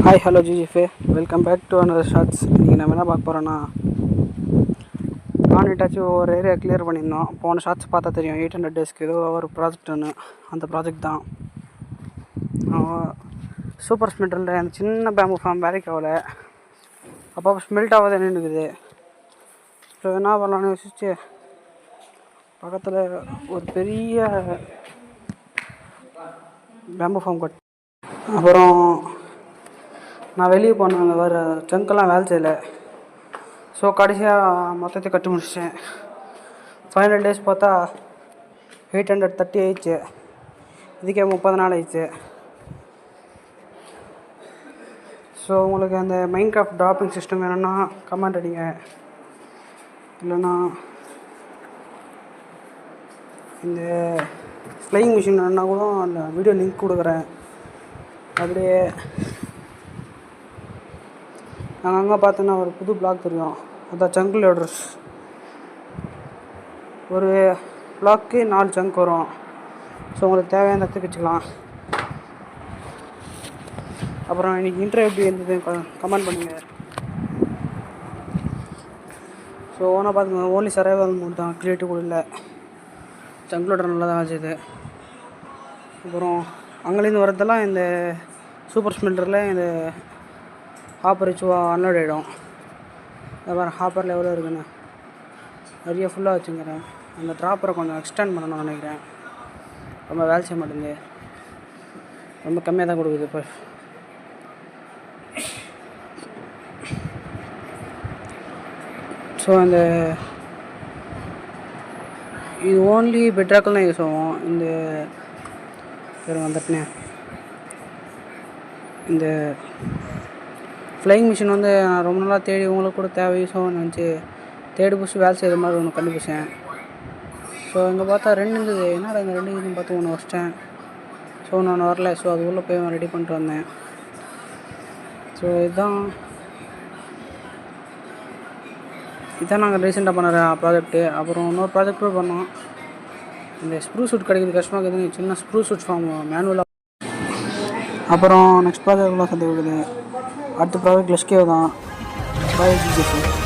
Hi hello ஜிஜிஃபே, welcome back to another shorts. இன்றைக்கி நம்ம என்ன பார்க்க போகிறோன்னா, கான்வெட்டாச்சும் ஒரு ஏரியா கிளியர் பண்ணியிருந்தோம். போன ஷார்ட்ஸ் பார்த்தா தெரியும், 800 டேஸ்க்கு ஏதோ ஒரு ப்ராஜெக்ட் ஒன்று. அந்த ப்ராஜெக்ட் தான் சூப்பர் ஸ்மெல்டரில் அந்த சின்ன பேம்பு ஃபார்ம் வேலைக்கு ஆகலை, அப்போ ஸ்மெல்ட் ஆகாத நின்றுக்குது. ஸோ என்ன பண்ணலான்னு யோசிச்சு பக்கத்தில் ஒரு பெரிய பேம்பு ஃபார்ம் கட். அப்புறம் நான் வெளியே போனேன், அங்கே வேறு ஜங்கெல்லாம் வேலை செய்யலை. ஸோ கடைசியாக மொத்தத்தை கட்டி முடிச்சிட்டேன். 500 டேஸ் பார்த்தா 830 ஆயிடுச்சு. இதுக்கே 30 நாள் ஆயிடுச்சு. ஸோ உங்களுக்கு அந்த மைன்கிராஃப்ட் ட்ராப்பிங் சிஸ்டம் வேணும்னா கமெண்ட் அடிங்க, இல்லைன்னா இந்த ஃப்ளையிங் மிஷின் வேணுன்னா கூட அந்த வீடியோ லிங்க் கொடுக்குறேன். அப்படியே நாங்கள் அங்கே பார்த்தோன்னா ஒரு புது பிளாக் தெரியும், அதான் ஜங்கிள் லோடர்ஸ். ஒரு பிளாக்கு 4 ஜங்க் வரும். ஸோ உங்களுக்கு தேவையான இடத்துக்கு வச்சுக்கலாம். அப்புறம் இன்றைக்கி இன்டர்வியூ எப்படி இருந்தது கமெண்ட் பண்ணுங்கள். ஸோ ஓனாக பார்த்துங்க, ஓன்லி சர்வைவல் மோட் தான், க்ரியேட்டிவ் கூட இல்லை. ஜங்கிள் லோடர் நல்லா தான் ஆச்சுது. அப்புறம் அங்கேருந்து வரதெல்லாம் இந்த சூப்பர் ஸ்மெல்டரில் இந்த ஹாப்பர் வச்சு அன்லோட் ஆகிடும். அப்புறம் ஹாப்பரில் எவ்வளோ இருக்குன்னு நிறைய ஃபுல்லாக வச்சுங்கிறேன். அந்த ட்ராப்பரை கொஞ்சம் எக்ஸ்டெண்ட் பண்ணணும்னு நினைக்கிறேன். ரொம்ப வேலை செய்ய மாட்டேங்குது, ரொம்ப கம்மியாக தான் கொடுக்குது. இப்போ ஸோ அந்த இது ஓன்லி பெட்ராக்கில் தான் யூஸ் ஆகும். இந்த வந்துட்டுனே இந்த ஃப்ளையிங் மிஷின் வந்து நான் ரொம்ப நாளாக தேடி உங்களுக்கு கூட தேவை யூஸ் ஆகும்னு நினச்சி தேடி பிடிச்சி வேலை செய்கிற மாதிரி ஒன்று கண்டுபிடிச்சேன். ஸோ இங்கே பார்த்தா 2 இருந்தது. என்னடா இந்த 2 இதுன்னு பார்த்து ஒன்று வச்சிட்டேன். ஸோ ஒன்று வரல. ஸோ அது உள்ளே போய் ரெடி பண்ணிட்டு வந்தேன். ஸோ இதான் நாங்கள் ரீசெண்டாக பண்ணுற ப்ராஜெக்ட்டு. அப்புறம் இன்னொரு ப்ராஜெக்ட் கூட பண்ணோம். இந்த ஸ்ப்ரூ சூட் கிடைக்கிறது கஷ்டமாக இருக்குது, சின்ன ஸ்ப்ரூ சூட் ஃபார்ம் மேனுவலாக. அப்புறம் நெக்ஸ்ட் ப்ராஜெக்ட்லாம் சந்தி கொடுக்குது. அடுத்த ப்ராஜெக்ட் லெஸ்கேவ் தான். பாய் ஜிஜிஎஃப்.